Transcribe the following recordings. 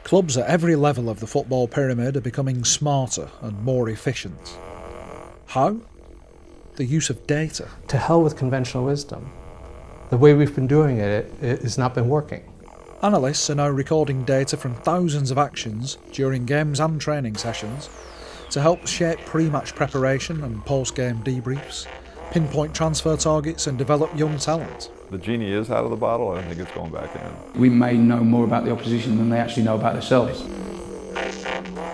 Clubs at every level of the football pyramid are becoming smarter and more efficient. How? The use of data. To hell with conventional wisdom. The way we've been doing it has not been working. Analysts are now recording data from thousands of actions during games and training sessions to help shape pre-match preparation and post-game debriefs, pinpoint transfer targets and develop young talent. The genie is out of the bottle. I don't think it's going back in. We may know more about the opposition than they actually know about themselves.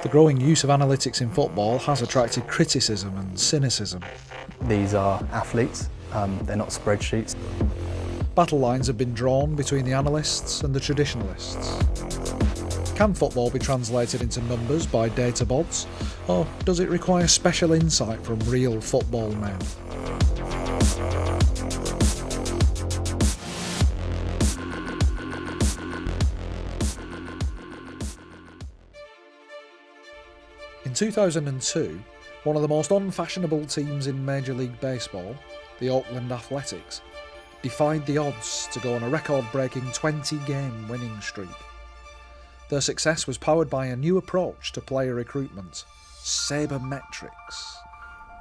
The growing use of analytics in football has attracted criticism and cynicism. These are athletes, they're not spreadsheets. Battle lines have been drawn between the analysts and the traditionalists. Can football be translated into numbers by data bots, or does it require special insight from real football men? In 2002, one of the most unfashionable teams in Major League Baseball, the Oakland Athletics, defied the odds to go on a record-breaking 20-game winning streak. Their success was powered by a new approach to player recruitment, sabermetrics.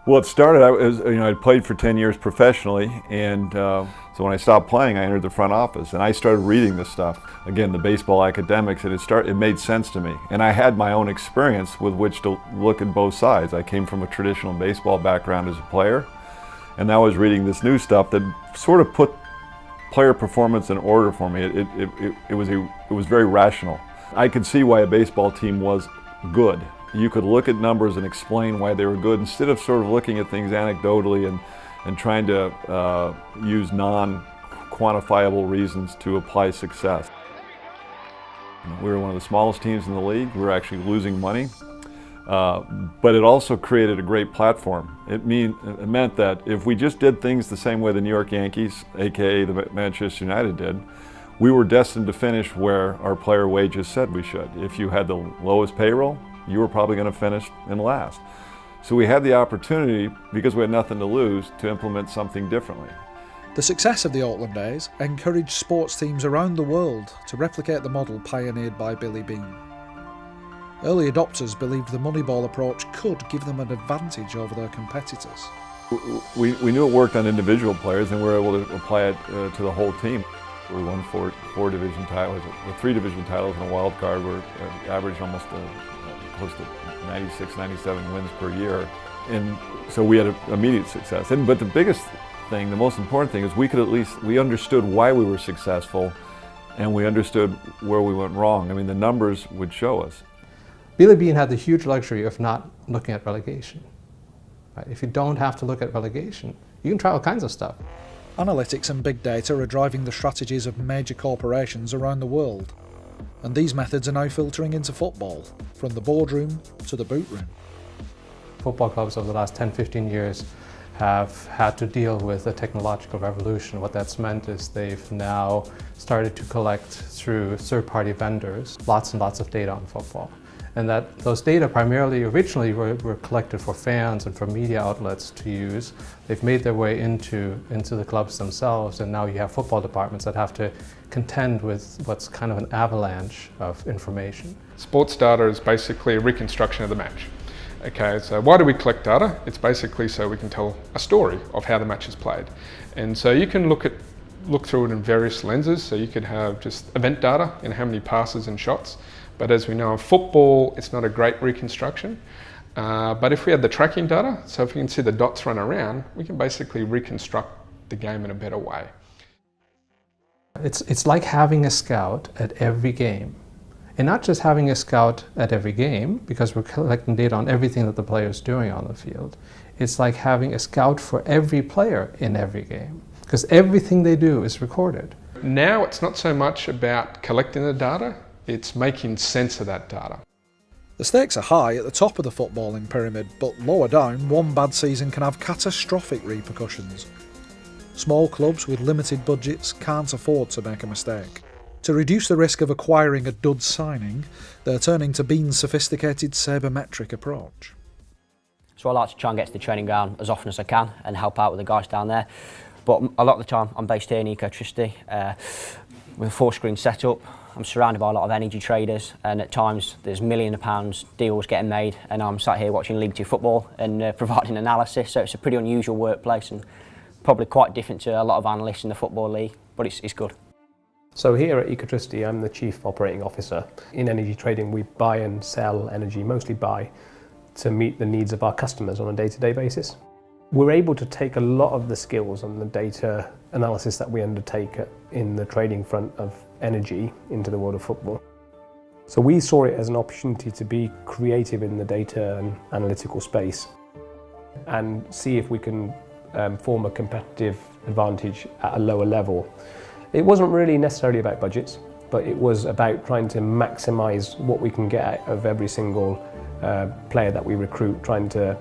Well, it started out as, I'd played for 10 years professionally, and so when I stopped playing, I entered the front office, and I started reading this stuff. Again, the baseball academics, and it made sense to me. And I had my own experience with which to look at both sides. I came from a traditional baseball background as a player, and now I was reading this new stuff that sort of put player performance in order for me. It was very rational. I could see why a baseball team was good. You could look at numbers and explain why they were good instead of sort of looking at things anecdotally and trying to use non-quantifiable reasons to apply success. We were one of the smallest teams in the league. We were actually losing money. But it also created a great platform. It meant that if we just did things the same way the New York Yankees, aka the Manchester United did, we were destined to finish where our player wages said we should. If you had the lowest payroll, you were probably going to finish in last. So we had the opportunity, because we had nothing to lose, to implement something differently. The success of the Oakland A's encouraged sports teams around the world to replicate the model pioneered by Billy Beane. Early adopters believed the Moneyball approach could give them an advantage over their competitors. We knew it worked on individual players, and we were able to apply it to the whole team. We won four division titles, 3 division titles and a wild card. We're averaged almost close to 96, 97 wins per year. And so we had immediate success. But the biggest thing, the most important thing, is we understood why we were successful, and we understood where we went wrong. I mean, the numbers would show us. Billy Beane had the huge luxury of not looking at relegation. Right? If you don't have to look at relegation, you can try all kinds of stuff. Analytics and big data are driving the strategies of major corporations around the world. And these methods are now filtering into football, from the boardroom to the boot room. Football clubs over the last 10-15 years have had to deal with a technological revolution. What that's meant is they've now started to collect through third-party vendors lots and lots of data on football. And that those data primarily originally were collected for fans and for media outlets to use. They've made their way into the clubs themselves, and now you have football departments that have to contend with what's kind of an avalanche of information. Sports data is basically a reconstruction of the match. Okay, so why do we collect data? It's basically so we can tell a story of how the match is played. And so you can look through it in various lenses. So you could have just event data and how many passes and shots. But as we know in football, it's not a great reconstruction. But if we had the tracking data, so if we can see the dots run around, we can basically reconstruct the game in a better way. It's like having a scout at every game. And not just having a scout at every game, because we're collecting data on everything that the player is doing on the field. It's like having a scout for every player in every game, because everything they do is recorded. Now it's not so much about collecting the data, it's making sense of that data. The stakes are high at the top of the footballing pyramid, but lower down, one bad season can have catastrophic repercussions. Small clubs with limited budgets can't afford to make a mistake. To reduce the risk of acquiring a dud signing, they're turning to Beane's sophisticated sabermetric approach. So I like to try and get to the training ground as often as I can and help out with the guys down there. But a lot of the time I'm based here in Eco Tricity. with a 4-screen setup. I'm surrounded by a lot of energy traders, and at times there's millions of pounds deals getting made, and I'm sat here watching League 2 football and providing analysis. So it's a pretty unusual workplace and probably quite different to a lot of analysts in the Football League, but it's good. So here at Ecotricity, I'm the Chief Operating Officer. In energy trading, we buy and sell energy, mostly buy, to meet the needs of our customers on a day-to-day basis. We're able to take a lot of the skills and the data analysis that we undertake in the trading front of energy into the world of football. So we saw it as an opportunity to be creative in the data and analytical space and see if we can form a competitive advantage at a lower level. It wasn't really necessarily about budgets, but it was about trying to maximise what we can get out of every single player that we recruit, trying to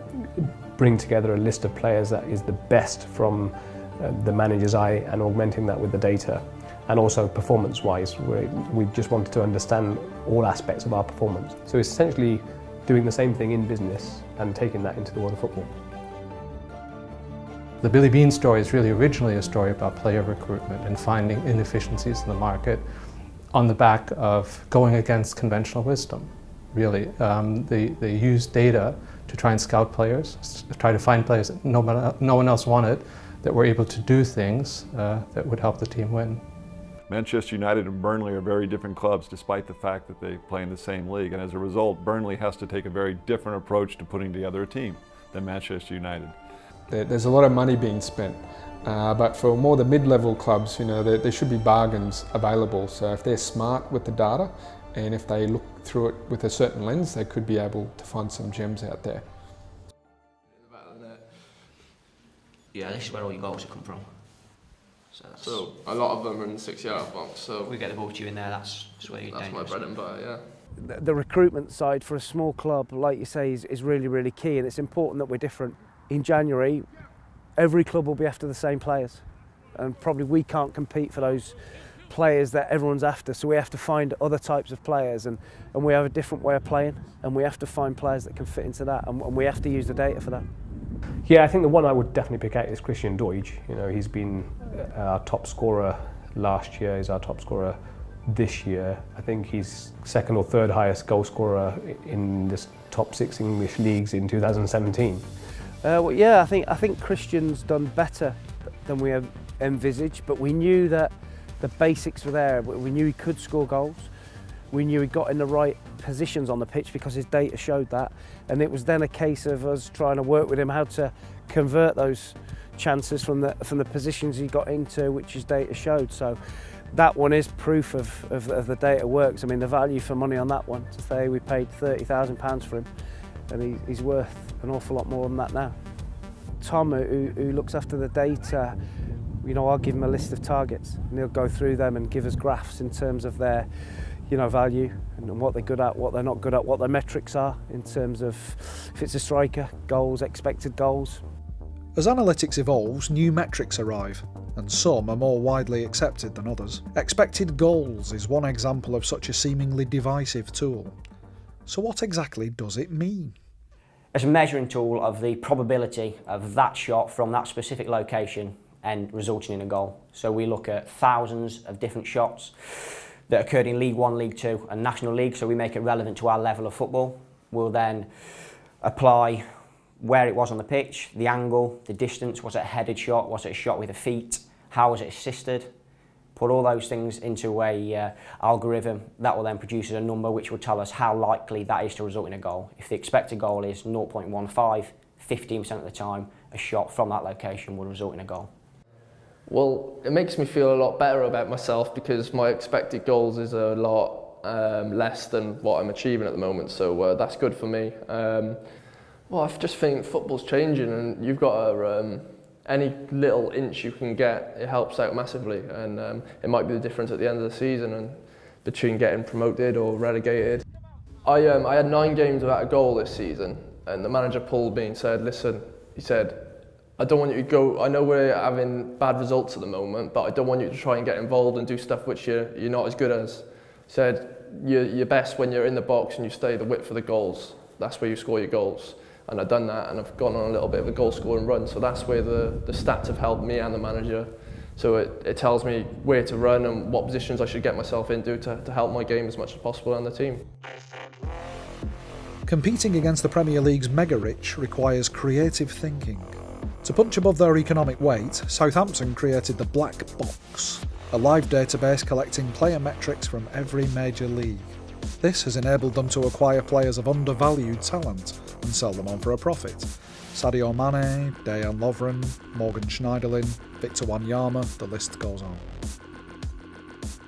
bring together a list of players that is the best from the manager's eye and augmenting that with the data. And also performance-wise, we just wanted to understand all aspects of our performance. So it's essentially doing the same thing in business and taking that into the world of football. The Billy Beane story is really originally a story about player recruitment and finding inefficiencies in the market on the back of going against conventional wisdom, really. They used data to try and scout players, to try to find players that no one else wanted, that were able to do things that would help the team win. Manchester United and Burnley are very different clubs despite the fact that they play in the same league, and as a result Burnley has to take a very different approach to putting together a team than Manchester United. There's a lot of money being spent, but for more the mid-level clubs, there should be bargains available. So if they're smart with the data and if they look through it with a certain lens, they could be able to find some gems out there. Yeah, this is where all your goals have come from. So a lot of them are in the 6-yard box. So we get the ball to you in there. That's where you're dangerous. That's my bread and butter. Yeah. The recruitment side for a small club, like you say, is really, really key, and it's important that we're different. In January, every club will be after the same players, and probably we can't compete for those players that everyone's after, so we have to find other types of players, and we have a different way of playing, and we have to find players that can fit into that, and we have to use the data for that. Yeah, I think the one I would definitely pick out is Christian Deutsch. He's been our top scorer last year, he's our top scorer this year. I think he's second or third highest goal scorer in the top 6 English leagues in 2017. Well, yeah, I think Christian's done better than we have envisaged, but we knew that the basics were there. We knew he could score goals. We knew he got in the right positions on the pitch because his data showed that, and it was then a case of us trying to work with him how to convert those chances from the positions he got into, which his data showed. So that one is proof of the data works. I mean, the value for money on that one, to say we paid £30,000 for him, and he's worth an awful lot more than that now. Tom, who looks after the data, I'll give him a list of targets and he'll go through them and give us graphs in terms of their value and what they're good at, what they're not good at, what their metrics are in terms of if it's a striker, goals, expected goals. As analytics evolves, new metrics arrive, and some are more widely accepted than others. Expected goals is one example of such a seemingly divisive tool. So what exactly does it mean? It's a measuring tool of the probability of that shot from that specific location and resulting in a goal. So we look at thousands of different shots that occurred in League 1, League 2 and National League, so we make it relevant to our level of football. We'll then apply where it was on the pitch, the angle, the distance, was it a headed shot, was it a shot with a feet, how was it assisted, put all those things into a algorithm that will then produce a number which will tell us how likely that is to result in a goal. If the expected goal is 0.15, 15% of the time, a shot from that location will result in a goal. Well, it makes me feel a lot better about myself because my expected goals is a lot less than what I'm achieving at the moment, so that's good for me. Well, I just think football's changing, and you've got to, any little inch you can get, it helps out massively, and it might be the difference at the end of the season and between getting promoted or relegated. I had 9 games without a goal this season, and the manager pulled me and said, listen, he said, I don't want you to go, I know we're having bad results at the moment, but I don't want you to try and get involved and do stuff which you're not as good as. He said, you're best when you're in the box and you stay the width for the goals. That's where you score your goals. And I've done that, and I've gone on a little bit of a goal scoring run, so that's where the stats have helped me and the manager. So it tells me where to run and what positions I should get myself into to help my game as much as possible on the team. Competing against the Premier League's mega-rich requires creative thinking. To punch above their economic weight, Southampton created the Black Box, a live database collecting player metrics from every major league. This has enabled them to acquire players of undervalued talent and sell them on for a profit. Sadio Mane, Dejan Lovren, Morgan Schneiderlin, Victor Wanyama, the list goes on.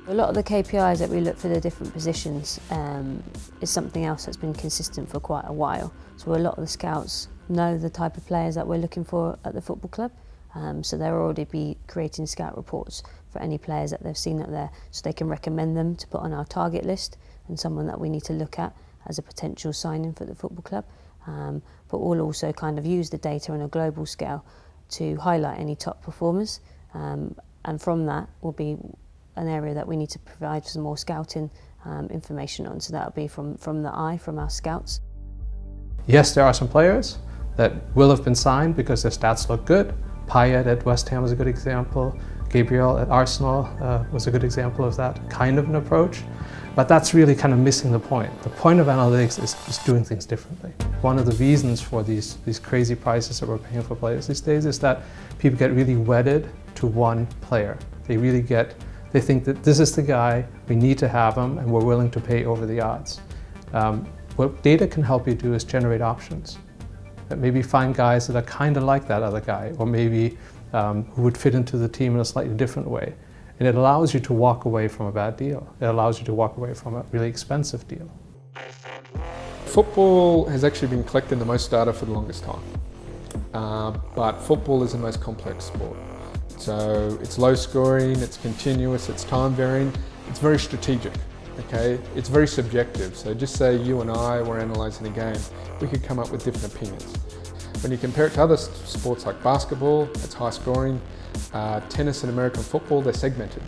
A lot of the KPIs that we look for the different positions is something else that's been consistent for quite a while. So a lot of the scouts know the type of players that we're looking for at the football club. So they'll already be creating scout reports for any players that they've seen up there, so they can recommend them to put on our target list and someone that we need to look at as a potential signing for the football club. But we'll also kind of use the data on a global scale to highlight any top performers, and from that will be an area that we need to provide some more scouting information on. So that'll be from the eye, from our scouts. Yes, there are some players that will have been signed because their stats look good. Payet at West Ham was a good example. Gabriel at Arsenal was a good example of that kind of an approach. But that's really kind of missing the point. The point of analytics is doing things differently. One of the reasons for these crazy prices that we're paying for players these days is that people get really wedded to one player. They think that this is the guy, we need to have him, and we're willing to pay over the odds. What data can help you do is generate options. That maybe find guys that are kind of like that other guy, or maybe who would fit into the team in a slightly different way. And it allows you to walk away from a bad deal. It allows you to walk away from a really expensive deal. Football has actually been collecting the most data for the longest time. But football is the most complex sport. So it's low scoring, it's continuous, it's time varying, it's very strategic. Okay, it's very subjective. So just say you and I were analysing a game, we could come up with different opinions. When you compare it to other sports like basketball, it's high scoring. Tennis and American football, they're segmented.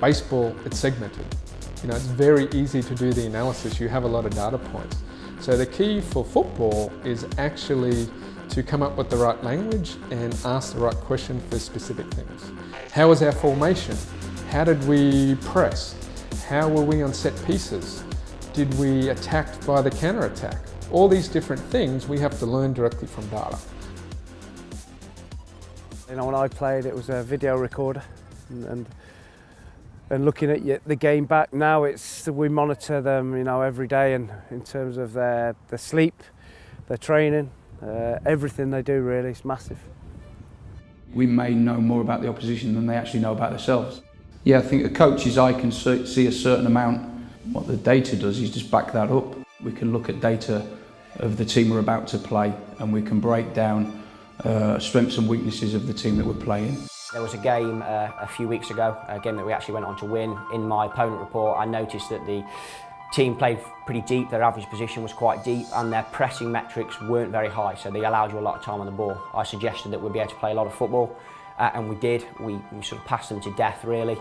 Baseball, it's segmented. You know, it's very easy to do the analysis. You have a lot of data points. So the key for football is actually to come up with the right language and ask the right question for specific things. How was our formation? How did we press? How were we on set pieces? Did we attack by the counter-attack? All these different things we have to learn directly from data. You know, when I played, it was a video recorder, and looking at the game back now, we monitor them, you know, every day, and in terms of their sleep, their training, everything they do really is massive. We may know more about the opposition than they actually know about themselves. Yeah, I think a coach's eye can see a certain amount. What the data does is just back that up. We can look at data of the team we're about to play, and we can break down strengths and weaknesses of the team that we're playing. There was a game a few weeks ago, a game that we actually went on to win. In my opponent report, I noticed that the team played pretty deep, their average position was quite deep, and their pressing metrics weren't very high, so they allowed you a lot of time on the ball. I suggested that we'd be able to play a lot of football, and we did. We sort of passed them to death, really.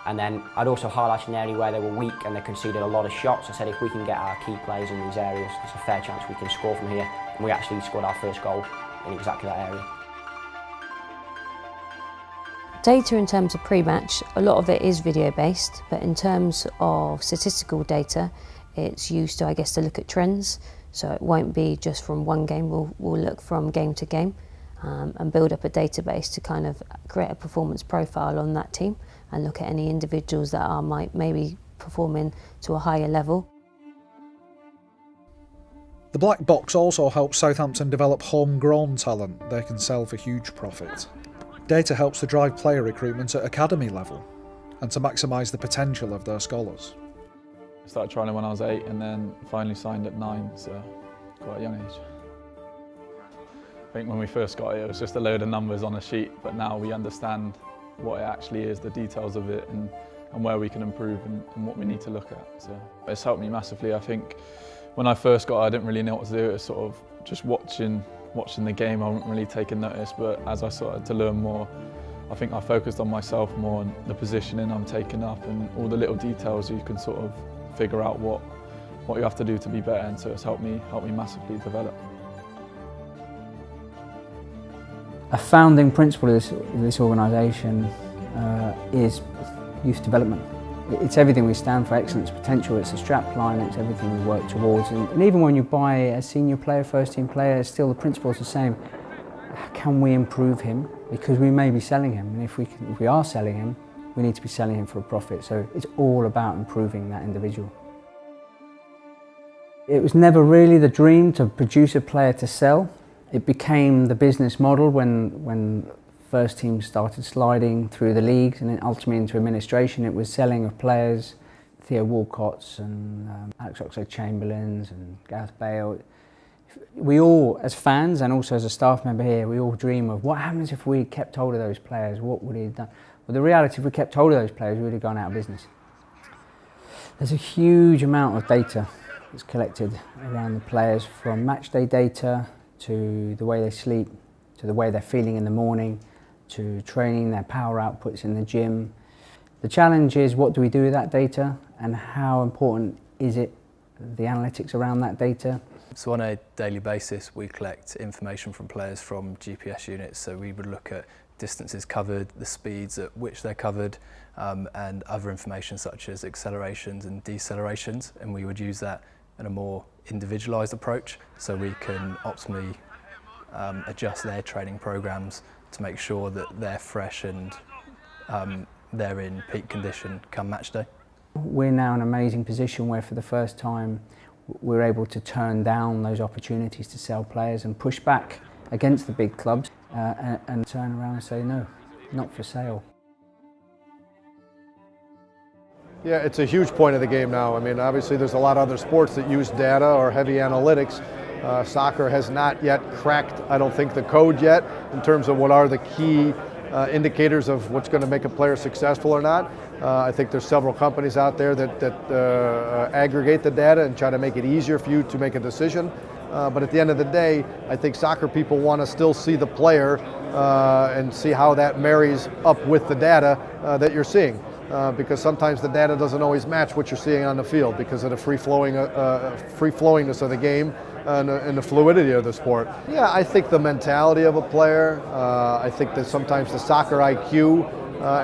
And then I'd also highlighted an area where they were weak and they conceded a lot of shots. I said if we can get our key players in these areas, there's a fair chance we can score from here. And we actually scored our first goal in exactly that area. Data in terms of pre-match, a lot of it is video-based, but in terms of statistical data, it's used to, I guess, to look at trends. So it won't be just from one game, we'll look from game to game and build up a database to kind of create a performance profile on that team and look at any individuals that are maybe performing to a higher level. The Black Box also helps Southampton develop homegrown talent they can sell for huge profit. Data helps to drive player recruitment at academy level and to maximise the potential of their scholars. I started training when I was 8 and then finally signed at 9, so quite a young age. I think when we first got it was just a load of numbers on a sheet, but now we understand what it actually is, the details of it, and where we can improve and what we need to look at. So it's helped me massively. I think when I first got it, I didn't really know what to do. It was sort of just watching the game. I wasn't really taking notice, but as I started to learn more, I think I focused on myself more and the positioning I'm taking up and all the little details you can sort of figure out what you have to do to be better, and so it's helped me massively develop. A founding principle of this organisation is youth development. It's everything we stand for, excellence, potential, it's a strap line, it's everything we work towards. And even when you buy a senior player, first team player, still the principle's the same. Can we improve him? Because we may be selling him, and if we are selling him, we need to be selling him for a profit. So it's all about improving that individual. It was never really the dream to produce a player to sell. It became the business model when first team started sliding through the leagues and then ultimately into administration. It was selling of players, Theo Walcott's and Alex Oxlade-Chamberlain's and Gareth Bale. We all, as fans and also as a staff member here, we all dream of what happens if we kept hold of those players, what would he have done? Well, the reality, if we kept hold of those players, we would have gone out of business. There's a huge amount of data that's collected around the players, from match day data to the way they sleep, to the way they're feeling in the morning, to training, their power outputs in the gym. The challenge is, what do we do with that data, and how important is it, the analytics around that data? So on a daily basis, we collect information from players from GPS units. So we would look at distances covered, the speeds at which they're covered, and other information such as accelerations and decelerations. And we would use that in a more individualised approach, so we can optimally adjust their training programs to make sure that they're fresh and they're in peak condition come match day. We're now in an amazing position where for the first time we're able to turn down those opportunities to sell players and push back against the big clubs and turn around and say no, not for sale. Yeah, it's a huge point of the game now. I mean, obviously there's a lot of other sports that use data or heavy analytics. Soccer has not yet cracked, I don't think, the code yet in terms of what are the key indicators of what's going to make a player successful or not. I think there's several companies out there that aggregate the data and try to make it easier for you to make a decision. But at the end of the day, I think soccer people want to still see the player and see how that marries up with the data that you're seeing. Because sometimes the data doesn't always match what you're seeing on the field because of the free-flowingness of the game and the fluidity of the sport. Yeah, I think the mentality of a player, I think that sometimes the soccer IQ,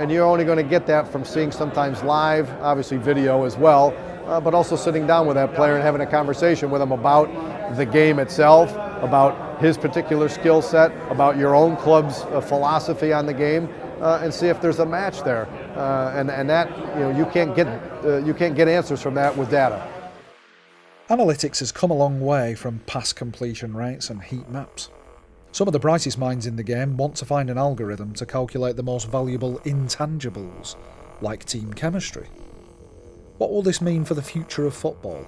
and you're only going to get that from seeing sometimes live, obviously video as well, but also sitting down with that player and having a conversation with him about the game itself, about his particular skill set, about your own club's philosophy on the game, and see if there's a match there. And that, you can't get answers from that with data. Analytics has come a long way from pass completion rates and heat maps. Some of the brightest minds in the game want to find an algorithm to calculate the most valuable intangibles, like team chemistry. What will this mean for the future of football?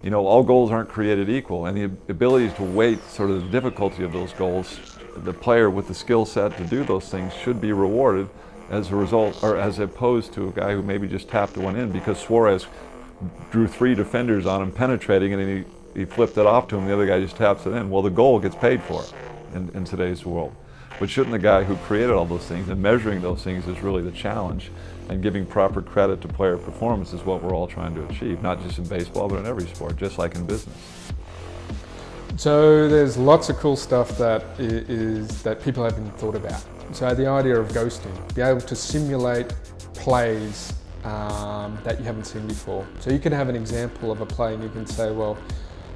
You know, all goals aren't created equal, and the ability to weight sort of the difficulty of those goals, the player with the skill set to do those things should be rewarded as a result, or as opposed to a guy who maybe just tapped one in because Suarez drew 3 defenders on him penetrating and he flipped it off to him, the other guy just taps it in. Well, the goal gets paid for in today's world. But shouldn't the guy who created all those things, and measuring those things is really the challenge, and giving proper credit to player performance is what we're all trying to achieve, not just in baseball, but in every sport, just like in business. So there's lots of cool stuff that people haven't thought about. So the idea of ghosting, be able to simulate plays that you haven't seen before. So you can have an example of a play and you can say, well,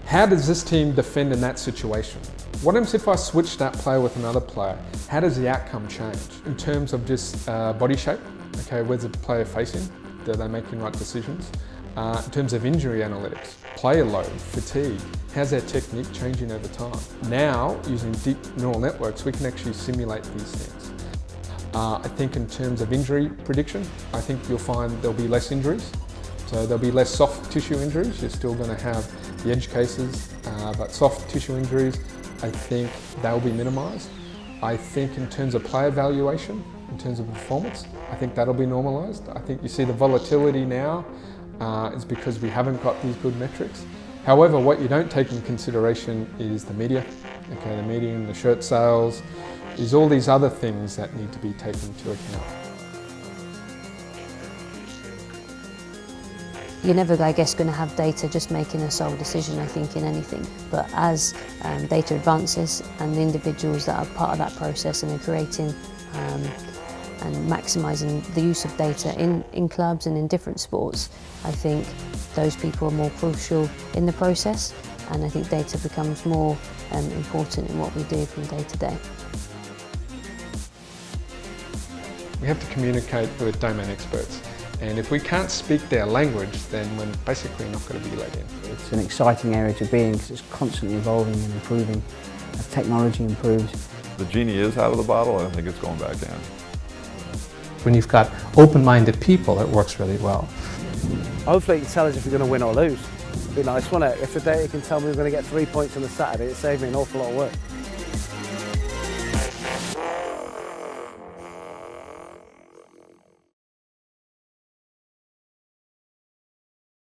how does this team defend in that situation? What happens if I switch that player with another player? How does the outcome change? In terms of just body shape, okay, where's the player facing? Are they making right decisions? In terms of injury analytics, player load, fatigue, how's their technique changing over time? Now, using deep neural networks, we can actually simulate these things. I think in terms of injury prediction, I think you'll find there'll be less injuries. So there'll be less soft tissue injuries. You're still going to have the edge cases, but soft tissue injuries, I think they'll be minimised. I think in terms of player valuation, in terms of performance, I think that'll be normalised. I think you see the volatility now is because we haven't got these good metrics. However, what you don't take into consideration is the media, okay, the media and the shirt sales, is all these other things that need to be taken into account. You're never, I guess, going to have data just making a sole decision, I think, in anything. But as data advances and the individuals that are part of that process and are creating and maximising the use of data in clubs and in different sports, I think those people are more crucial in the process, and I think data becomes more important in what we do from day to day. We have to communicate with domain experts, and if we can't speak their language, then we're basically not going to be let in. It's an exciting area to be in because it's constantly evolving and improving as technology improves. The genie is out of the bottle. I don't think it's going back in. When you've got open-minded people, it works really well. Hopefully it can tell us if we're going to win or lose. It'd be nice, wouldn't it? If the data can tell me we're going to get 3 points on a Saturday, it saved me an awful lot of work.